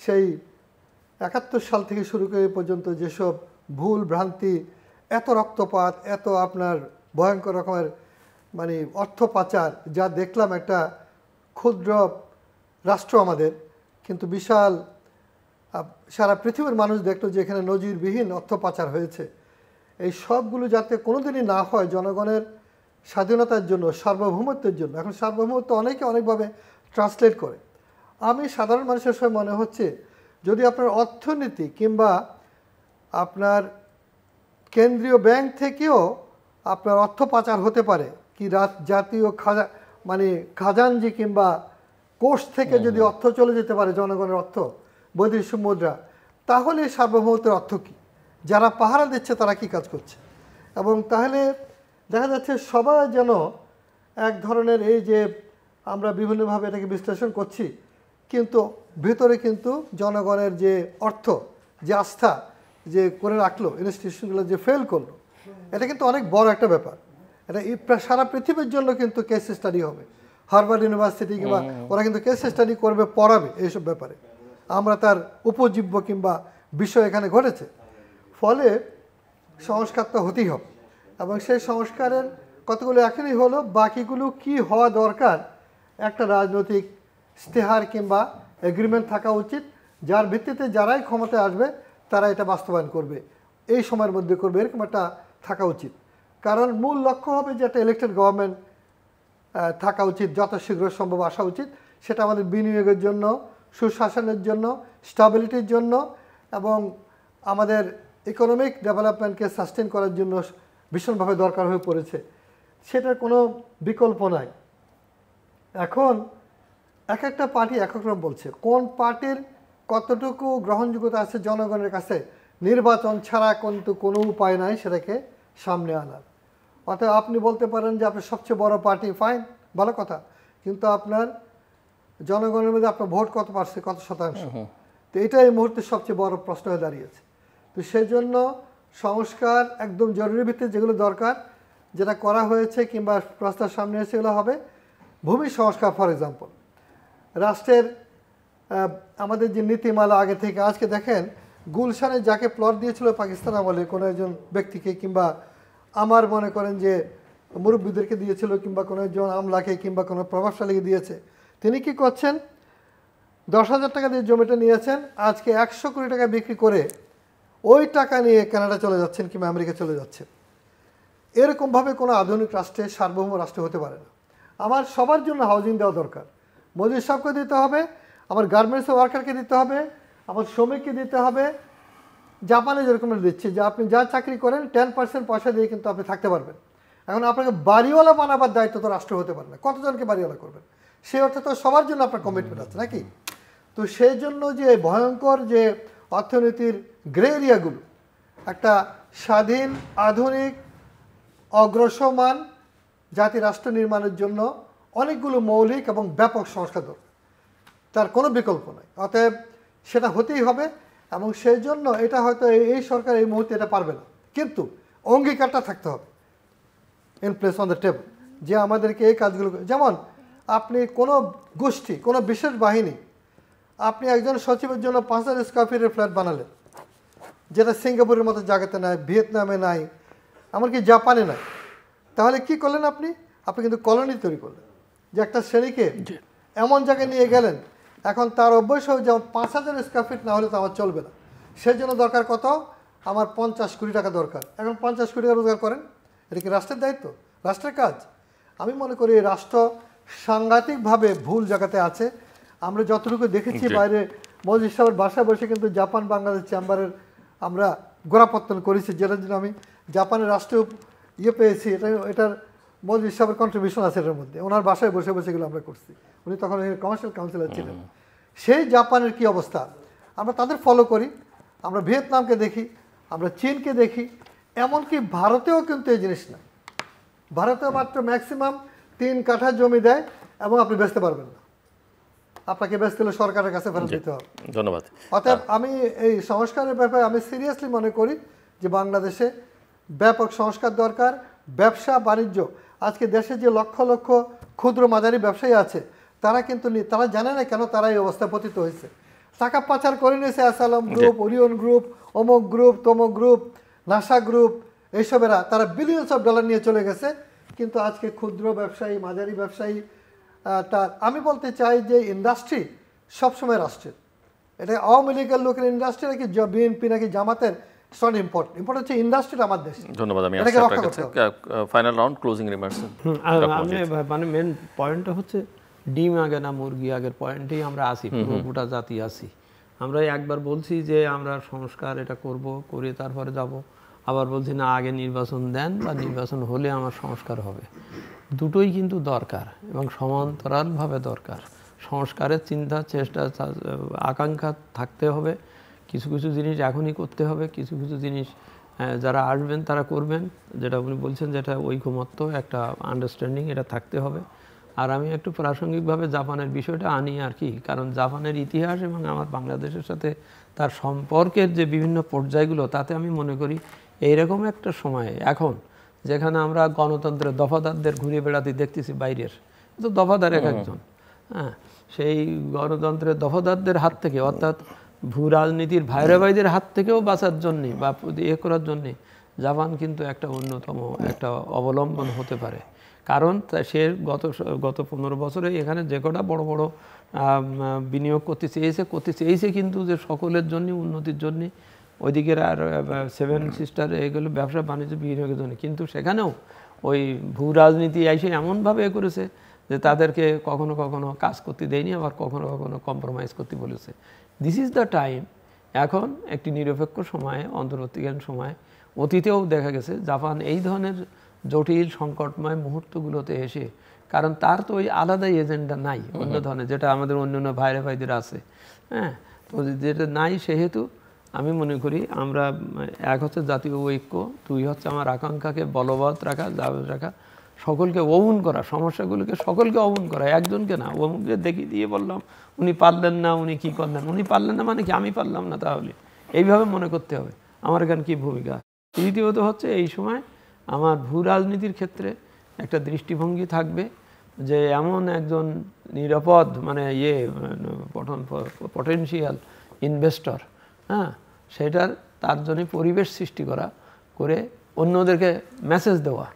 সেই 71 সাল থেকে শুরু করে পর্যন্ত যেসব ভুল ভ্রান্তি, এত রক্তপাত, এত আপনার ভয়ঙ্কর রকমের অর্থ পাচার যা দেখলাম, একটা ক্ষুদ্র রাষ্ট্র আমাদের, কিন্তু বিশাল সারা পৃথিবীর মানুষ দেখলো যে এখানে নজিরবিহীন অর্থ পাচার হয়েছে। এই সবগুলো যাতে কোনোদিনই না হয়, জনগণের স্বাধীনতার জন্য, সার্বভৌমত্বের জন্য। এখন সার্বভৌমত্ব অনেকে অনেকভাবে ট্রান্সলেট করে। আমি সাধারণ মানুষের সময় মনে হচ্ছে, যদি আপনার অর্থনীতি কিংবা আপনার কেন্দ্রীয় ব্যাংক থেকেও আপনার অর্থ পাচার হতে পারে, কি জাতীয় খাজানজি কিংবা কোষ থেকে যদি অর্থ চলে যেতে পারে, জনগণের অর্থ, বৈদেশিক মুদ্রা, তাহলে সার্বভৌমত্বের অর্থ কী? যারা পাহারা দিচ্ছে তারা কি কাজ করছে? এবং তাহলে দেখা যাচ্ছে সবাই যেন এক ধরনের এই যে আমরা বিভিন্নভাবে এটাকে বিশ্লেষণ করছি, কিন্তু ভেতরে কিন্তু জনগণের যে অর্থ, যে আস্থা যে করে রাখলো, ইনস্টিটিউশনগুলো যে ফেল করলো, এটা কিন্তু অনেক বড় একটা ব্যাপার। এটা সারা পৃথিবীর জন্য কিন্তু কেস স্টাডি হবে। হার্ভার্ড ইউনিভার্সিটি কিংবা ওরা কিন্তু কেস স্টাডি করবে, পড়াবে এইসব ব্যাপারে। আমরা তার উপজীব্য কিংবা বিষয় এখানে ঘটেছে। ফলে সংস্কার তো হতেই হবে, এবং সেই সংস্কারের কতগুলো এখনই হলো, বাকিগুলো কি হওয়া দরকার একটা রাজনৈতিক ইশতেহার কিংবা এগ্রিমেন্ট থাকা উচিত, যার ভিত্তিতে যারাই ক্ষমতায় আসবে তারা এটা বাস্তবায়ন করবে, এই সময়ের মধ্যে করবে, এরকম একটা থাকা উচিত। কারণ মূল লক্ষ্য হবে যে একটা ইলেকটেড গভর্নমেন্ট থাকা উচিত, যত শীঘ্র সম্ভব আসা উচিত। সেটা আমাদের বিনিয়োগের জন্য, সুশাসনের জন্য, স্টেবিলিটির জন্য এবং আমাদের ইকোনমিক ডেভেলপমেন্টকে সাস্টেন করার জন্য ভীষণভাবে দরকার হয়ে পড়েছে। সেটার কোনো বিকল্প নাই। এখন এক একটা পার্টি এক এক রকম বলছে, কোন পার্টির কতটুকু গ্রহণযোগ্যতা আছে জনগণের কাছে নির্বাচন ছাড়া কিন্তু কোনো উপায় নাই সেটাকে সামনে আনার। অর্থাৎ আপনি বলতে পারেন যে আপনার সবচেয়ে বড় পার্টি, ফাইন, ভালো কথা, কিন্তু আপনার জনগণের মধ্যে আপনার ভোট কত পার্সেন্ট, কত শতাংশ? তো এটা এই মুহূর্তে সবচেয়ে বড় প্রশ্ন হয়ে দাঁড়িয়েছে। তো সেই জন্য সংস্কার একদম জরুরি ভিত্তিতে যেগুলো দরকার, যেটা করা হয়েছে কিংবা প্রস্তাব সামনে এসে এগুলো হবে। ভূমি সংস্কার ফর এক্সাম্পল, রাষ্ট্রের আমাদের যে নীতিমালা আগে থেকে, আজকে দেখেন গুলশানে যাকে প্লট দিয়েছিল পাকিস্তান আমলে কোনো একজন ব্যক্তিকে, কিংবা আমার মনে করেন যে মুরব্বীদেরকে দিয়েছিল, কিংবা কোনো একজন আমলাকে কিংবা কোনো প্রভাবশালীকে দিয়েছে, তিনি কি করছেন, 10,000 টাকা দিয়ে জমিটা নিয়েছেন, আজকে 100 কোটি টাকা বিক্রি করে ওই টাকা নিয়ে কানাডা চলে যাচ্ছেন কিংবা আমেরিকা চলে যাচ্ছেন। এরকমভাবে কোনো আধুনিক রাষ্ট্রে, সার্বভৌম রাষ্ট্রে হতে পারে না। আমার সবার জন্য হাউজিং দেওয়া দরকার, মজুর সাহেবকে দিতে হবে, আমার গার্মেন্টসের ওয়ার্কারকে দিতে হবে, আমার শ্রমিককে দিতে হবে। জাপানে যেরকম দিচ্ছে যে আপনি যা চাকরি করেন 10% পয়সা দিয়ে কিন্তু আপনি থাকতে পারবেন। এখন আপনাকে বাড়িওয়ালা বানাবার দায়িত্ব তো রাষ্ট্র হতে পারে না, কতজনকে বাড়িওয়ালা করবেন? সেই অর্থে তো সবার জন্য আপনার কমিটমেন্ট আছে নাকি? তো সেই জন্য যে ভয়ঙ্কর যে অর্থনীতির গ্রে এরিয়াগুলো, একটা স্বাধীন, আধুনিক, অগ্রসমান জাতি রাষ্ট্র নির্মাণের জন্য অনেকগুলো মৌলিক এবং ব্যাপক সংস্কার দরকার, তার কোনো বিকল্প নাই। অতএব সেটা হতেই হবে, এবং সেই জন্য এটা হয়তো এই সরকার এই মুহূর্তে এটা পারবে না, কিন্তু অঙ্গীকারটা থাকতে হবে in place on the table, যে আমাদেরকে এই কাজগুলো, যেমন আপনি কোনো গোষ্ঠী, কোনো বিশেষ বাহিনী, আপনি একজন সচিবের জন্য 5,000 স্কয়ার ফিটের ফ্ল্যাট বানালেন, যেটা সিঙ্গাপুরের মতো জায়গাতে নাই, ভিয়েতনামে নাই, এমনকি জাপানে নাই, তাহলে কি করলেন আপনি? আপনি কিন্তু কলোনি তৈরি করলেন, যে একটা শ্রেণীকে এমন জায়গায় নিয়ে গেলেন, এখন তার অভ্যাস হবে যেমন 5,000 স্কয়ার ফিট না হলে তো আমার চলবে না, সেই জন্য দরকার কত? আমার 50 কোটি টাকা দরকার। এখন 50 কোটি টাকা রোজগার করেন, এটা কি রাষ্ট্রের দায়িত্ব, রাষ্ট্রের কাজ? আমি মনে করি রাষ্ট্র সাংঘাতিকভাবে ভুল জায়গাতে আছে। আমরা যতটুকু দেখেছি বাইরে, মজুর সাহেবের বাসায় বসে কিন্তু জাপান বাংলাদেশ চেম্বারের আমরা গোড়াপত্তন করেছি, যেটার জন্য আমি জাপানের রাষ্ট্রীয় পেয়েছি। এটার মজুর সাহেবের কন্ট্রিবিউশন আছে এটার মধ্যে, ওনার বাসায় বসে বসে এগুলো আমরা করছি। উনি তখন কমার্শিয়াল কাউন্সিলর ছিলেন। সেই জাপানের কি অবস্থা, আমরা তাদের ফলো করি, আমরা ভিয়েতনামকে দেখি, আমরা চীনকে দেখি, এমনকি ভারতেও কিন্তু এই জিনিস না। ভারতেও মাত্র ম্যাক্সিমাম 3 কাঠা জমি দেয় এবং আপনি বেচতে পারবেন না, আপনাকে বেচতে হলে সরকারের কাছে ফেরত দিতে হবে। ধন্যবাদ। অতএব আমি এই সংস্কারের ব্যাপারে আমি সিরিয়াসলি মনে করি যে বাংলাদেশে ব্যাপক সংস্কার দরকার। ব্যবসা বাণিজ্য, আজকে দেশে যে লক্ষ লক্ষ ক্ষুদ্র মাঝারি ব্যবসায়ী আছে, তারা কিন্তু তারা জানে না কেন তারা এই অবস্থায় পতিত হয়েছে। টাকা পাচার করে নিয়েছে অ্যাসালম গ্রুপ, ওরিয়ন গ্রুপ, অমুক গ্রুপ, তমুক গ্রুপ, নাসা গ্রুপ, এইসবেরা তারা বিলিয়নস অফ ডলার নিয়ে চলে গেছে। কিন্তু আজকে ক্ষুদ্র ব্যবসায়ী, মাঝারি ব্যবসায়ী, তার আমি বলতে চাই যে ইন্ডাস্ট্রি সবসময় রাষ্ট্রের। এটা আওয়ামী লীগের লোকের ইন্ডাস্ট্রি নাকি বিএনপি নাকি জামাতের, ইটস নট ইম্পর্টেন্ট, ইম্পর্টেন্ট হচ্ছে ইন্ডাস্ট্রিটা আমার দেশ। ধন্যবাদ। আমি আসছি আপনার কাছে, ফাইনাল রাউন্ড, ক্লোজিং রিমার্কস। আমি মানে মেন পয়েন্টটা হচ্ছে ডিম আগে না মুরগি আগের পয়েন্টেই আমরা আসি, পুরো গোটা জাতি আসি। আমরা একবার বলছি যে আমরা সংস্কার এটা করব, করে তারপরে যাব, আবার বলছি না আগে নির্বাচন দেন বা নির্বাচন হলে আমার সংস্কার হবে। দুটোই কিন্তু দরকার এবং সমান্তরালভাবে দরকার। সংস্কারের চিন্তা, চেষ্টা, আকাঙ্ক্ষা থাকতে হবে, কিছু কিছু জিনিস এখনই করতে হবে, কিছু কিছু জিনিস যারা আসবেন তারা করবেন, যেটা উনি বলছেন যেটা ঐকমত্য একটা আন্ডারস্ট্যান্ডিং এটা থাকতে হবে। আর আমি একটু প্রাসঙ্গিকভাবে জাপানের বিষয়টা আনি আর কি, কারণ জাপানের ইতিহাস এবং আমার বাংলাদেশের সাথে তার সম্পর্কের যে বিভিন্ন পর্যায়গুলো, তাতে আমি মনে করি এইরকম একটা সময়ে এখন যেখানে আমরা গণতন্ত্রের দফাদারদের ঘুরে বেড়াতে দেখতেছি বাইরের, তো দফাদার এক একজন, হ্যাঁ, সেই গণতন্ত্রের দফাদারদের হাত থেকে অর্থাৎ ভূ রাজনীতির ভাইরাবাইদের হাত থেকেও বাঁচার জন্যে বা ইয়ে করার জন্যে জাপান কিন্তু একটা অন্যতম একটা অবলম্বন হতে পারে। কারণ সে গত 15 বছরে এখানে যে কটা বড় বড় বিনিয়োগ করতে চেয়েছে কিন্তু যে সকলের জন্য উন্নতির জন্য, ওইদিকের আর 7 সিস্টার এগুলো ব্যবসা বাণিজ্য বিনিয়োগের জন্য, কিন্তু সেখানেও ওই ভূ রাজনীতি এসে এমনভাবে করেছে যে তাদেরকে কখনো কখনো কাজ করতে দেয়নি, আবার কখনো কখনো কম্প্রোমাইজ করতে বলেছে। This is the time. এখন একটি নিরপেক্ষ সময়ে, অন্তর্বর্তীকালীন সময়ে, অতীতেও দেখা গেছে জাপান এই ধরনের জটিল সংকটময় মুহূর্তগুলোতে এসে, কারণ তার তো ওই আলাদাই এজেন্ডা নাই অন্য ধরনের, যেটা আমাদের অন্যান্য ভাইদের আছে, হ্যাঁ, তো যেটা নাই, সেহেতু আমি মনে করি আমরা এক হচ্ছে জাতীয় ঐক্য, দুই হচ্ছে আমার আকাঙ্ক্ষাকে বলবৎ রাখা, জাবেজ রাখা, সকলকে ওন করা, সমস্যাগুলোকে সকলকে ওন করা, একজনকে না। ওমকে দেখিয়ে দিয়ে বললাম উনি পারলেন না, উনি কি করলেন, উনি পারলেন না মানে কি আমি পারলাম না, তাহলে এইভাবে মনে করতে হবে আমার এখানে কী ভূমিকা। তৃতীয়ত হচ্ছে এই সময় আমার ভূ রাজনীতির ক্ষেত্রে একটা দৃষ্টিভঙ্গি থাকবে যে এমন একজন নিরাপদ মানে পটেনশিয়াল ইনভেস্টর, হ্যাঁ, সেটার তার জন্য পরিবেশ সৃষ্টি করে অন্যদেরকে মেসেজ দেওয়া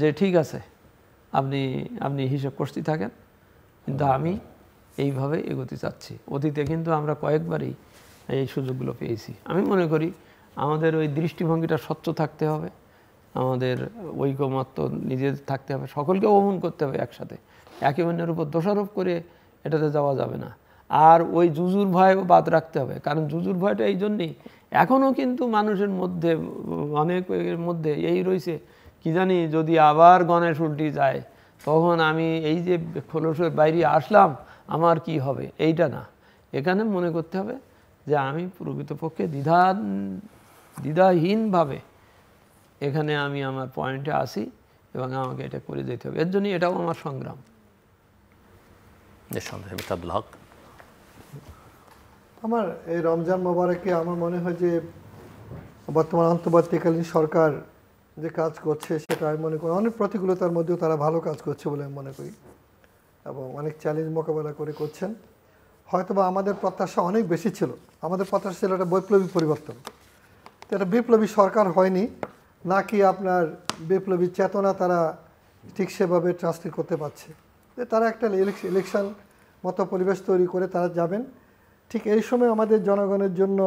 যে ঠিক আছে আপনি হিসেব করতে থাকেন, কিন্তু আমি এইভাবে এগোতে চাচ্ছি। অতীতে কিন্তু আমরা কয়েকবারই এই সুযোগগুলো পেয়েছি। আমি মনে করি আমাদের ওই দৃষ্টিভঙ্গিটা স্বচ্ছ থাকতে হবে, আমাদের ঐকমত্য নিজেদের থাকতে হবে, সকলকে ওমন করতে হবে একসাথে, একে অন্যের উপর দোষারোপ করে এটাতে যাওয়া যাবে না। আর ওই জুজুর ভয়ও বাদ রাখতে হবে, কারণ জুজুর ভয়টা এই জন্যেই এখনও কিন্তু মানুষের মধ্যে অনেকের মধ্যে এই রয়েছে কি জানি যদি আবার গণেশ উল্টি যায় তখন আমি এই যে খোলসের বাইরে আসলাম আমার কি হবে, এইটা না। এখানে মনে করতে হবে যে আমি প্রকৃতপক্ষে দ্বিধাহীনভাবে এখানে আমি আমার পয়েন্টে আসি এবং আমাকে এটা করে যেতে হবে, এর জন্যই এটাও আমার সংগ্রাম। নিঃসন্দেহে মিস্টার আব্দুল হক। আমার এই রমজান মোবারকে আমার মনে হয় যে বর্তমান অন্তর্বর্তীকালীন সরকার যে কাজ করছে সেটা আমি মনে করি অনেক প্রতিকূলতার মধ্যেও তারা ভালো কাজ করছে বলে আমি মনে করি, এবং অনেক চ্যালেঞ্জ মোকাবেলা করে করছেন। হয়তোবা আমাদের প্রত্যাশা অনেক বেশি ছিল, আমাদের প্রত্যাশা ছিল একটা বৈপ্লবিক পরিবর্তন, তো এটা বিপ্লবী সরকার হয়নি, নাকি আপনার বিপ্লবী চেতনা তারা ঠিক সেভাবে ট্রান্সলেট করতে পারছে। তারা একটা ইলেকশন মতো পরিবেশ তৈরি করে তারা যাবেন। ঠিক এই সময় আমাদের জনগণের জন্য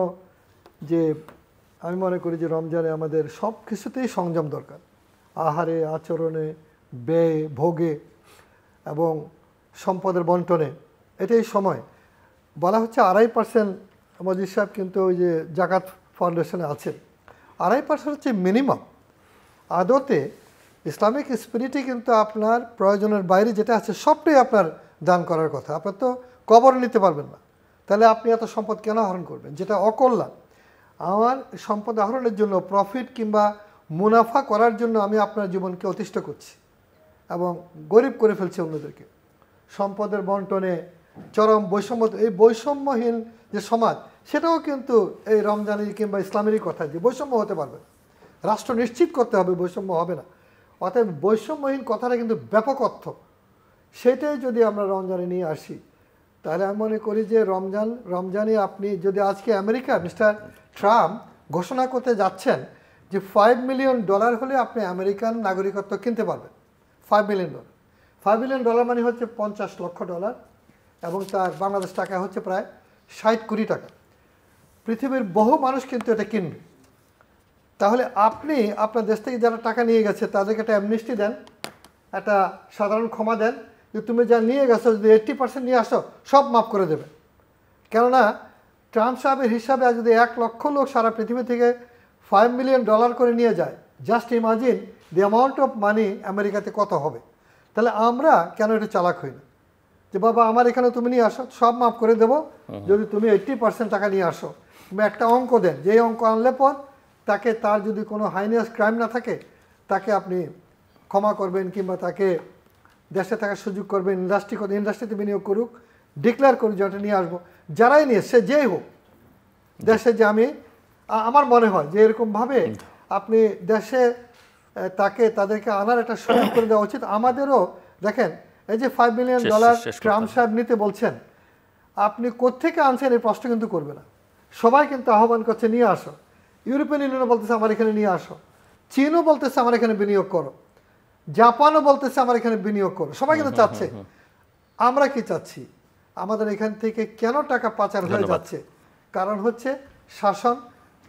যে আমি মনে করি যে রমজানে আমাদের সব কিছুতেই সংযম দরকার, আহারে, আচরণে, ব্যয়ে, ভোগে এবং সম্পদের বন্টনে। এটাই সময়। বলা হচ্ছে 2.5% মজিদ সাহেব কিন্তু ওই যে জাকাত ফাউন্ডেশনে আছেন, 2.5% হচ্ছে মিনিমাম। আদতে ইসলামিক স্পিরিটই কিন্তু আপনার প্রয়োজনের বাইরে যেটা আছে সবটাই আপনার দান করার কথা। আপনার তো কবর নিতে পারবেন না, তাহলে আপনি এত সম্পদ কেন আহরণ করবেন, যেটা অকল্যাণ। আমার সম্পদ আহরণের জন্য, প্রফিট কিংবা মুনাফা করার জন্য আমি আপনার জীবনকে অতিষ্ঠ করছি এবং গরিব করে ফেলছি অন্যদেরকে। সম্পদের বন্টনে চরম বৈষম্য, এই বৈষম্যহীন যে সমাজ সেটাও কিন্তু এই রমজানের কিংবা ইসলামেরই কথা, যে বৈষম্য হতে পারবে না, রাষ্ট্র নিশ্চিত করতে হবে বৈষম্য হবে না। অতএব বৈষম্যহীন কথাটা কিন্তু ব্যাপক অর্থ, সেটাই যদি আমরা রমজানে নিয়ে আসি তাহলে আমি মনে করি যে রমজানে আপনি যদি আজকে আমেরিকা মিস্টার ট্রাম্প ঘোষণা করতে যাচ্ছেন যে $5 মিলিয়ন হলে আপনি আমেরিকান নাগরিকত্ব কিনতে পারবেন। $5 মিলিয়ন, $5 মিলিয়ন মানে হচ্ছে $50 লক্ষ, এবং তার বাংলাদেশ টাকা হচ্ছে প্রায় 60 কোটি টাকা। পৃথিবীর বহু মানুষ কিন্তু এটা কিনবে। তাহলে আপনি আপনার দেশ থেকে যারা টাকা নিয়ে গেছে তাদেরকে একটা অ্যামনেস্টি দেন, একটা সাধারণ ক্ষমা দেন যে তুমি যা নিয়ে গেছো যদি 80% নিয়ে আসো সব মাফ করে দেবে। কেননা ট্রাম্প সাহেবের হিসাবে যদি 1 লক্ষ লোক সারা পৃথিবী থেকে $5 মিলিয়ন করে নিয়ে যায়, just imagine the amount of money আমেরিকাতে কত হবে। তাহলে আমরা কেন এটা চালাক হই না যে বাবা আমার এখানে তুমি নিয়ে আসো, সব মাফ করে দেবো যদি তুমি 80% টাকা নিয়ে আসো। কিংবা একটা অঙ্ক দেন, যেই অঙ্ক আনলে পর তাকে তার যদি কোনো হাইনিয়াস ক্রাইম না থাকে তাকে আপনি ক্ষমা করবেন কিংবা তাকে দেশে থাকার সুযোগ করবেন, ইন্ডাস্ট্রিতে বিনিয়োগ করুক, ডিক্লেয়ার করুক যে ওটা নিয়ে আসবো, যারাই নিয়ে সে যেই হোক দেশে, যে আমার মনে হয় যে এরকমভাবে আপনি দেশে তাদেরকে আনার একটা সুযোগ করে দেওয়া উচিত। আমাদেরও দেখেন এই যে $5 মিলিয়ন ট্রাম্প সাহেব নিতে বলছেন, আপনি কোত্থেকে আনছেন এই প্রশ্ন কিন্তু করবে না, সবাই কিন্তু আহ্বান করছে নিয়ে আসো। ইউরোপিয়ান ইউনিয়নও বলতেছে আমার এখানে নিয়ে আসো, চীনও বলতেছে আমার এখানে বিনিয়োগ করো, জাপানও বলতেছে আমার এখানে বিনিয়োগ করো, সবাই কিন্তু চাচ্ছে। আমরা কি চাচ্ছি? আমাদের এখান থেকে কেন টাকা পাচার হয়ে যাচ্ছে? কারণ হচ্ছে শাসন,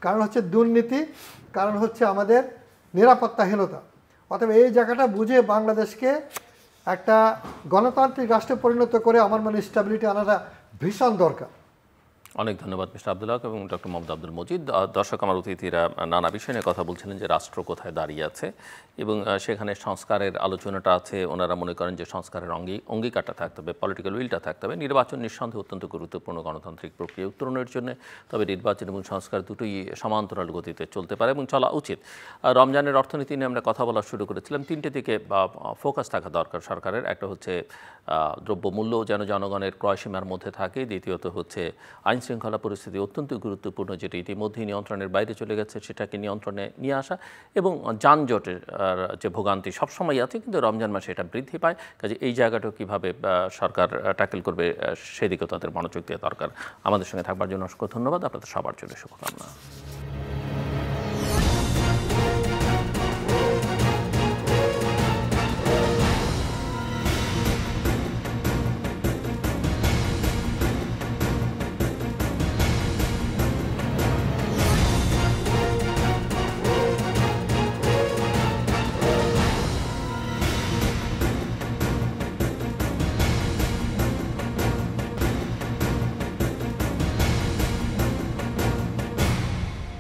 কারণ হচ্ছে দুর্নীতি, কারণ হচ্ছে আমাদের নিরাপত্তাহীনতা। অতএব এই জায়গাটা বুঝে বাংলাদেশকে একটা গণতান্ত্রিক রাষ্ট্রে পরিণত করে আমার মনে স্টেবিলিটি আনাটা ভীষণ দরকার। অনেক ধন্যবাদ মিস্টার আব্দুল হক এবং ডক্টর মোহাম্মদ আব্দুল মজিদ। দর্শক, আমার অতিথিরা নানা বিষয় নিয়ে কথা বলছিলেন যে রাষ্ট্র কোথায় দাঁড়িয়ে আছে এবং সেখানে সংস্কারের আলোচনাটা আছে। ওনারা মনে করেন যে সংস্কারের অঙ্গীকারটা থাকতে হবে, পলিটিক্যাল উইলটা থাকতে হবে। নির্বাচন নিঃসন্দেহে অত্যন্ত গুরুত্বপূর্ণ গণতান্ত্রিক প্রক্রিয়া উত্তরণের জন্য, তবে নির্বাচন এবং সংস্কার দুটোই সমান্তরাল গতিতে চলতে পারে এবং চলা উচিত। রমজানের অর্থনীতি নিয়ে আমরা কথা বলা শুরু করেছিলাম। তিনটে দিকে ফোকাস থাকা দরকার সরকারের। একটা হচ্ছে দ্রব্যমূল্য যেন জনগণের ক্রয়সীমার মধ্যে থাকে, দ্বিতীয়ত হচ্ছে আইন শৃঙ্খলা পরিস্থিতি অত্যন্ত গুরুত্বপূর্ণ, যেটি ইতিমধ্যেই নিয়ন্ত্রণের বাইরে চলে গেছে, সেটাকে নিয়ন্ত্রণে নিয়ে আসা, এবং যানজটের যে ভোগান্তি সবসময় আছে কিন্তু রমজান মাসে এটা বৃদ্ধি পায়। কাজে এই জায়গাটাও কীভাবে সরকার ট্যাকেল করবে সেদিকেও তাদের মনোযোগ দেওয়া দরকার। আমাদের সঙ্গে থাকবার জন্য অসংখ্য ধন্যবাদ। আপনাদের সবার জন্য শুভকামনা।